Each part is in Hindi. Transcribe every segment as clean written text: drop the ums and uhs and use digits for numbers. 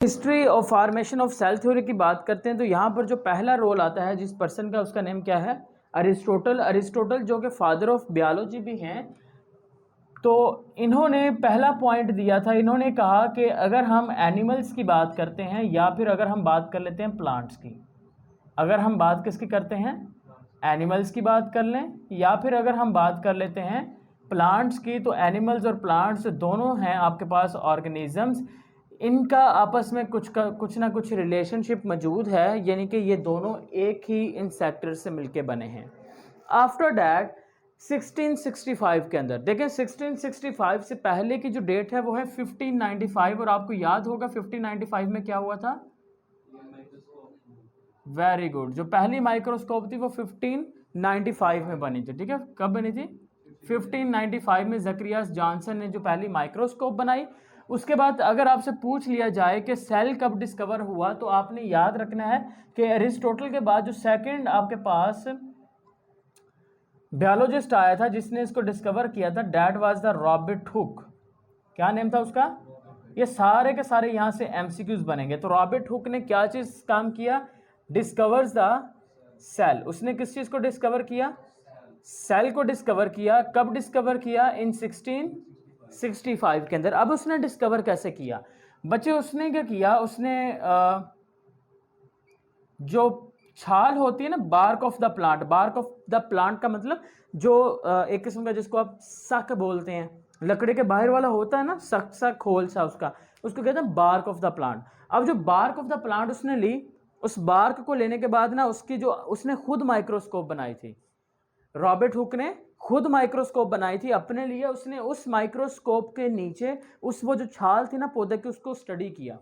History of formation of cell theory की बात करते हैं तो यहाँ पर जो पहला रोल आता है जिस पर्सन का, उसका नेम क्या है? अरिस्टोटल। अरिस्टोटल जो कि फादर ऑफ बायोलॉजी भी हैं। तो इन्होंने पहला पॉइंट दिया था, इन्होंने कहा कि अगर हम एनिमल्स की बात करते हैं या फिर अगर हम बात कर लेते हैं प्लांट्स की, अगर हम बात किसकी करते हैं? एनिमल्स की बात कर लें, या फिर अगर हम बात कर लेते हैं प्लांट्स की, तो एनिमल्स और प्लांट्स दोनों हैं आपके पास ऑर्गेनिजम्स, इनका आपस में कुछ ना कुछ रिलेशनशिप मौजूद है, यानी कि ये दोनों एक ही इंसेक्टर से मिलके बने हैं। आफ्टर डैट 1665 के अंदर देखें, 1665 से पहले की जो डेट है वो है 1595, और आपको याद होगा 1595 में क्या हुआ था? वेरी गुड, जो पहली माइक्रोस्कोप थी वो 1595 में बनी थी। ठीक है, कब बनी थी? 1595 में जकरियास जॉनसन ने जो पहली माइक्रोस्कोप बनाई। उसके बाद अगर आपसे पूछ लिया जाए कि सेल कब डिस्कवर हुआ, तो आपने याद रखना है कि एरिस्टोटल के बाद जो सेकंड आपके पास बायोलॉजिस्ट आया था जिसने इसको डिस्कवर किया था, that was the Robert Hooke. क्या नेम था उसका? ये सारे के सारे यहाँ से एमसीक्यूज बनेंगे। तो रॉबर्ट हुक ने क्या चीज काम किया? Discovers the cell. उसने किस चीज को डिस्कवर किया? सेल को डिस्कवर किया। कब डिस्कवर किया? इन 1665 के अंदर। अब उसने डिस्कवर कैसे किया बच्चे? उसने क्या किया, उसने जो छाल होती है ना, bark of the plant, bark of the plant का मतलब जो एक किस्म का जिसको आप सक बोलते हैं, लकड़ी के बाहर वाला होता है ना, सक सा खोल सा, उसको कहते हैं बार्क ऑफ द प्लांट। अब जो बार्क ऑफ द प्लांट उसने ली, उस बार्क को लेने के बाद ना उसकी जो उसने खुद माइक्रोस्कोप बनाई थी, रॉबर्ट हुक ने खुद माइक्रोस्कोप बनाई थी अपने लिए। उसने उस माइक्रोस्कोप के नीचे उस वो जो छाल थी ना पौधे की, उसको स्टडी किया,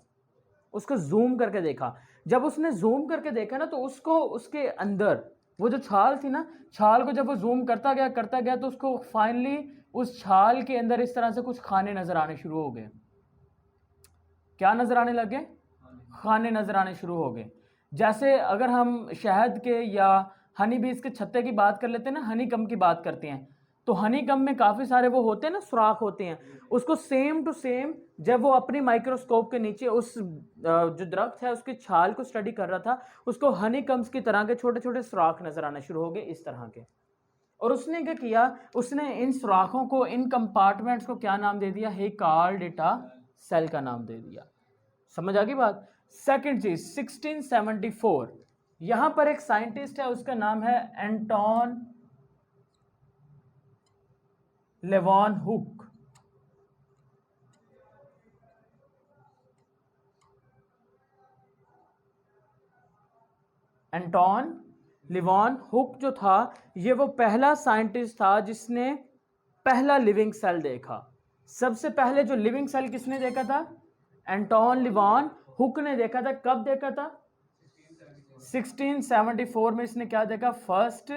उसको जूम करके देखा। जब उसने जूम करके देखा ना, तो उसको उसके अंदर वो जो छाल थी ना, छाल को जब वो जूम करता गया तो उसको फाइनली उस छाल के अंदर इस तरह से कुछ खाने नजर आने शुरू हो गए। क्या नजर आने लगे? खाने नजर आने शुरू हो गए। जैसे अगर हम शहद के या हनी बीज के छत्ते की बात कर लेते हैं ना, हनी कम की बात करते हैं, तो हनी कम में काफी सारे वो होते हैं ना, सुराख होते हैं। उसको सेम टू सेम जब वो अपनी माइक्रोस्कोप के नीचे उस जो दरख्त है उसकी छाल को स्टडी कर रहा था, उसको हनी कम्स की तरह के छोटे छोटे सुराख नजर आने शुरू हो गए, इस तरह के। और उसने क्या किया, उसने इन सुराखों को, इन कंपार्टमेंट्स को क्या नाम दे दिया? He called it a cell का नाम दे दिया। समझ आ गई बात? सेकंड चीज 1674, यहां पर एक साइंटिस्ट है, उसका नाम है Anton लेवॉन hook. Anton Livon hook जो था, ये वो पहला साइंटिस्ट था जिसने पहला लिविंग सेल देखा। सबसे पहले जो लिविंग सेल किसने देखा था? एंटोन लिवॉन हुक ने देखा था। कब देखा था? 1674 में इसने क्या देखा? फर्स्ट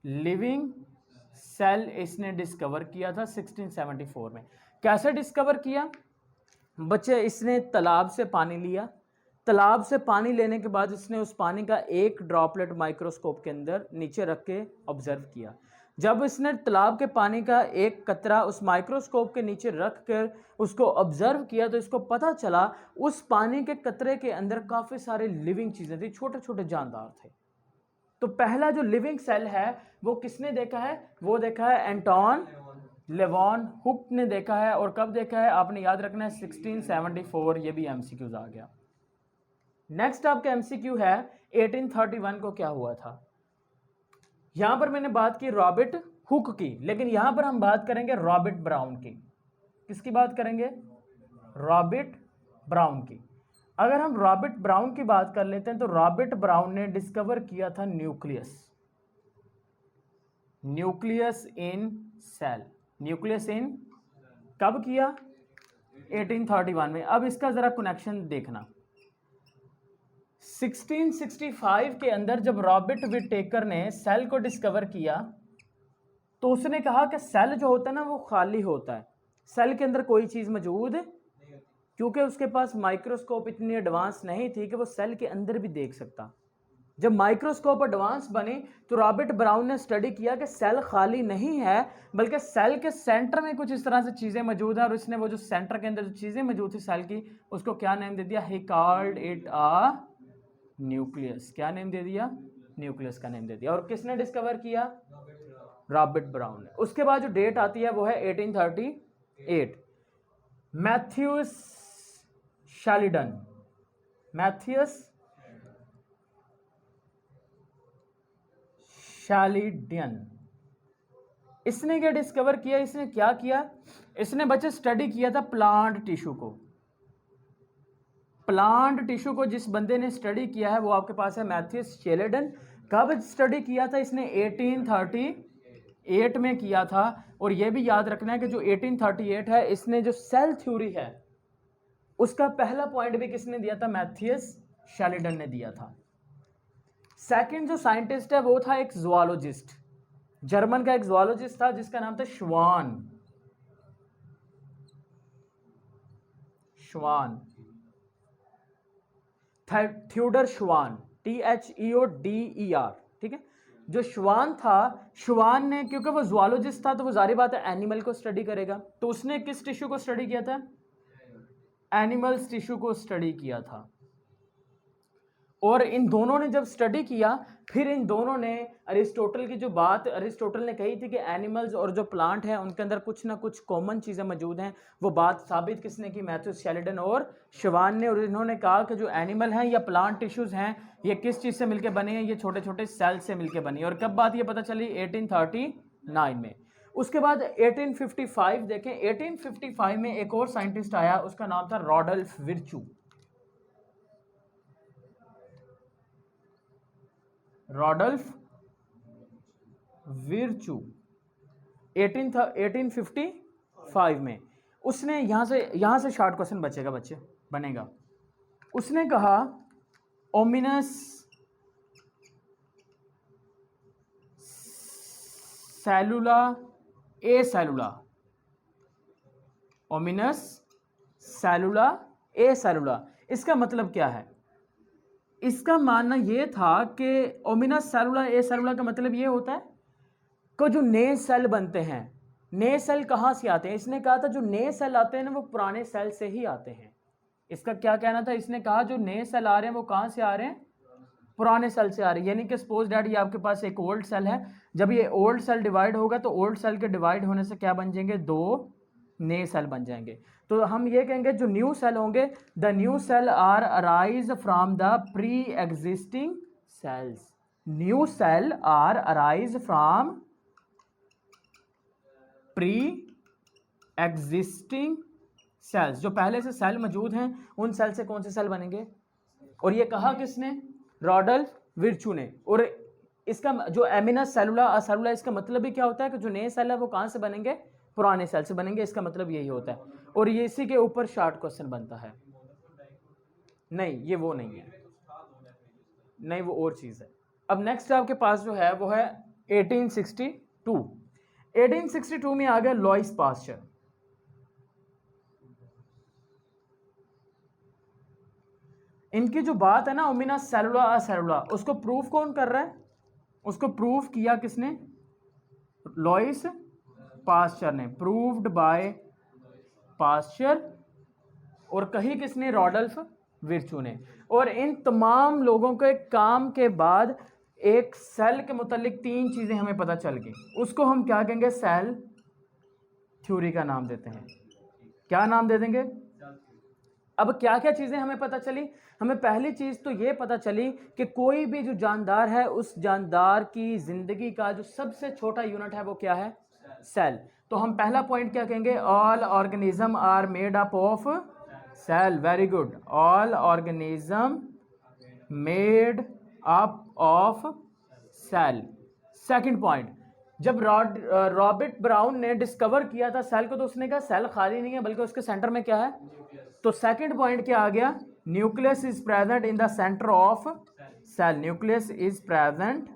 लिविंग सेल इसने डिस्कवर किया था 1674 में। कैसे डिस्कवर किया बच्चे? इसने तालाब से पानी लिया, तालाब से पानी लेने के बाद इसने उस पानी का एक ड्रॉपलेट माइक्रोस्कोप के अंदर नीचे रख के ऑब्जर्व किया। जब इसने तालाब के पानी का एक कतरा उस माइक्रोस्कोप के नीचे रख कर उसको ऑब्जर्व किया, तो इसको पता चला उस पानी के कतरे के अंदर काफ़ी सारे लिविंग चीज़ें थी, छोटे छोटे जानदार थे। तो पहला जो लिविंग सेल है वो किसने देखा है? वो देखा है एंटोन लेवॉन हुक ने देखा है। और कब देखा है? आपने याद रखना है 1674। ये भी एमसीक्यूज आ गया। नेक्स्ट आपका एमसीक्यू है 1831 को क्या हुआ था। यहां पर मैंने बात की रॉबर्ट हुक की, लेकिन यहां पर हम बात करेंगे रॉबर्ट ब्राउन की। किसकी बात करेंगे? रॉबर्ट ब्राउन की। अगर हम रॉबर्ट ब्राउन की बात कर लेते हैं तो रॉबर्ट ब्राउन ने डिस्कवर किया था nucleus. Nucleus in cell. Nucleus in कब किया? 1831 में। अब इसका जरा कनेक्शन देखना। 1665 के अंदर जब रॉबर्ट विटेकर ने सेल को डिस्कवर किया, तो उसने कहा कि सेल जो होता है ना वो खाली होता है, सेल के अंदर कोई चीज मौजूद, क्योंकि उसके पास माइक्रोस्कोप इतनी एडवांस नहीं थी कि वो सेल के अंदर भी देख सकता। जब माइक्रोस्कोप एडवांस बने तो रॉबर्ट ब्राउन ने स्टडी किया कि सेल खाली नहीं है बल्कि सेल के सेंटर में कुछ इस तरह से चीज़ें मौजूद हैं, और इसने वो जो सेंटर के अंदर जो चीज़ें मौजूद थी सेल की, उसको क्या नेम दे दिया? He called it a nucleus. क्या नेम दे दिया? न्यूक्लियस का नेम दे दिया। और किसने डिस्कवर किया? रॉबर्ट ब्राउन ने। उसके बाद जो डेट आती है वो है 1838। मैथ्यूस शैलिडन, मैथ्यूस शैलिडन, इसने क्या डिस्कवर किया? इसने क्या किया? इसने बच्चे स्टडी किया था प्लांट टिश्यू को। प्लांट टिश्यू को जिस बंदे ने स्टडी किया है वो आपके पास है मैथ्यूस शैलिडन। कब स्टडी किया था इसने? 1838 में किया था। और ये भी याद रखना है कि जो 1838 है, इसने जो सेल थ्योरी है उसका पहला पॉइंट भी किसने दिया था? मैथ्यूस शैलिडन ने दिया था। सेकंड जो साइंटिस्ट है वो था एक ज़ूलॉजिस्ट, जर्मन का एक ज़ूलॉजिस्ट था जिसका नाम था श्वान। श्वान, थ्योडर श्वान, THEODER, ठीक है। जो श्वान था, श्वान ने, क्योंकि वो ज़ूलॉजिस्ट था तो वो जाहिर बात है एनिमल को स्टडी करेगा, तो उसने किस टिश्यू को स्टडी किया था? एनिमल्स टिश्यू को स्टडी किया था। और इन दोनों ने जब स्टडी किया, फिर इन दोनों ने अरिस्टोटल की जो बात अरिस्टोटल ने कही थी कि एनिमल्स और जो प्लांट है उनके अंदर कुछ ना कुछ कॉमन चीज़ें मौजूद हैं, वो बात साबित किसने की? मैथ्यूस शैलिडन और श्वान ने। और इन्होंने कहा कि जो एनिमल हैं या प्लांट टिश्यूज़ हैं ये किस चीज़ से मिलकर बने हैं? ये छोटे छोटे सेल से मिलकर बनी। और कब बात ये पता चली? 1839 में। उसके बाद 1855 देखें, 1855 में एक और साइंटिस्ट आया, उसका नाम था रॉडल्फ विर्चू। रॉडल्फ विर्चू 1855 में। उसने यहां से शॉर्ट क्वेश्चन बचेगा बच्चे, बनेगा। उसने कहा ओमिनस सेलुला ए सेलुला, ओमिनस सेलुला ए सेलुला, इसका मतलब क्या है? इसका मानना यह था कि ओमिनस सेलुला ए सेलुला का मतलब यह होता है कि जो नए सेल बनते हैं, नए सेल कहाँ से आते हैं? इसने कहा था जो नए सेल आते हैं ना वो पुराने सेल से ही आते हैं। इसका क्या कहना था? इसने कहा जो नए सेल आ रहे हैं वो कहाँ से आ रहे हैं? पुराने सेल से आ रहे हैं। यानी कि सपोज डैट ये आपके पास एक ओल्ड सेल है, जब ये ओल्ड सेल डिवाइड होगा तो ओल्ड सेल के डिवाइड होने से क्या बन जाएंगे? दो नए सेल बन जाएंगे। तो हम ये कहेंगे जो न्यू सेल होंगे, the new cell are arise from the pre existing cells. New cell are arise from pre existing cells. जो पहले से सेल मौजूद हैं उन सेल से कौन से सेल बनेंगे? और ये कहा किसने? रॉडल्फ विर्चू ने। और इसका जो एमिनस सेलुला असेलुला, इसका मतलब भी क्या होता है कि जो नए सेल है वो कहाँ से बनेंगे? पुराने सेल से बनेंगे। इसका मतलब यही होता है। और ये इसी के ऊपर शॉर्ट क्वेश्चन बनता है। नहीं, ये वो नहीं है, नहीं वो और चीज़ है। अब नेक्स्ट आपके पास जो है वो है 1862। 1862 में आ गया लॉइस पास्चर। इनकी जो बात है ना ओमिनस सेलुला असेलुला, उसको प्रूफ कौन कर रहा है? उसको प्रूफ किया किसने? लॉइस पास्चर ने। Proved by Pasteur. और कही किसने? रॉडल्फ विर्चू ने। और इन तमाम लोगों के काम के बाद एक सेल के मुतालिक तीन चीज़ें हमें पता चल गई, उसको हम क्या कहेंगे? सेल थ्योरी का नाम देते हैं। क्या नाम दे देंगे? अब क्या क्या चीज़ें हमें पता चली? हमें पहली चीज़ तो ये पता चली कि कोई भी जो जानदार है उस जानदार की ज़िंदगी का जो सबसे छोटा यूनिट है वो क्या है? सेल। तो हम पहला पॉइंट क्या कहेंगे? All organism are made up of cell. Very good. All organism made up of cell. Second point, जब रॉबर्ट ब्राउन ने डिस्कवर किया था सेल को तो उसने कहा सेल खाली नहीं है बल्कि उसके सेंटर में क्या है? तो सेकंड पॉइंट क्या आ गया? Nucleus is present in the centre of cell. Nucleus is present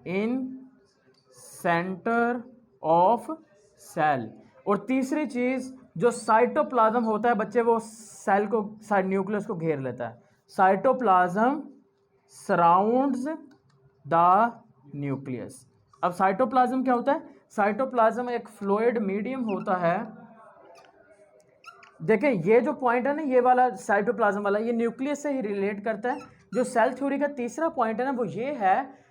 in centre of cell. और तीसरी चीज जो साइटोप्लाज्म होता है बच्चे, वो सेल को न्यूक्लियस को घेर लेता है। Cytoplasm surrounds the nucleus. अब साइटोप्लाज्म क्या होता है? साइटोप्लाज्म एक फ्लूइड मीडियम होता है। देखें ये जो पॉइंट है ना, ये वाला साइटोप्लाज्म वाला, ये न्यूक्लियस से ही रिलेट करता है। जो सेल थ्योरी का तीसरा पॉइंट है ना, वो ये है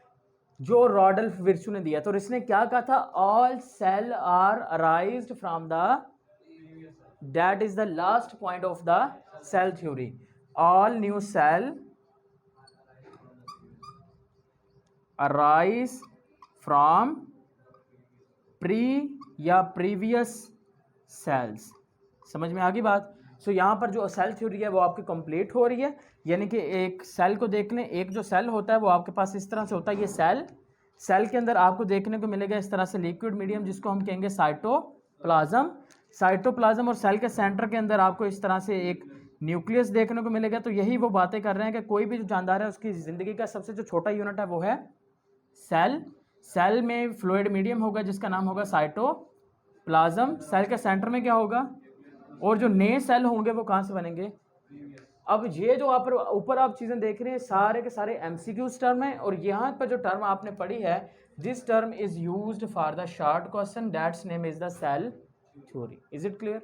जो रॉडल्फ विर्चू ने दिया। तो इसने क्या कहा था? All cell are arised from the, that is the last point of the cell theory. All new cell arise from pre या प्रीवियस सेल्स। समझ में आ गई बात? सो यहाँ पर जो सेल थ्योरी है वो आपकी कंप्लीट हो रही है। यानी कि एक सेल को देखने, एक जो सेल होता है वो आपके पास इस तरह से होता है। ये सेल के अंदर आपको देखने को मिलेगा इस तरह से लिक्विड मीडियम, जिसको हम कहेंगे साइटोप्लाज्म। साइटोप्लाज्म और सेल के सेंटर के अंदर आपको इस तरह से एक न्यूक्लियस देखने को मिलेगा। तो यही वो बातें कर रहे हैं कि कोई भी जो जानदार है उसकी ज़िंदगी का सबसे जो छोटा यूनिट है वो है सेल। सेल में फ्लूइड मीडियम होगा जिसका नाम होगा साइटोप्लाज्म। सेल के सेंटर में क्या होगा? और जो नए सेल होंगे वो कहाँ से बनेंगे? अब ये जो आप ऊपर आप चीज़ें देख रहे हैं सारे के सारे एमसीक्यूज टर्म है। और यहाँ पर जो टर्म आपने पढ़ी है, this term is used for the short question, that's name is the cell theory. Is it clear?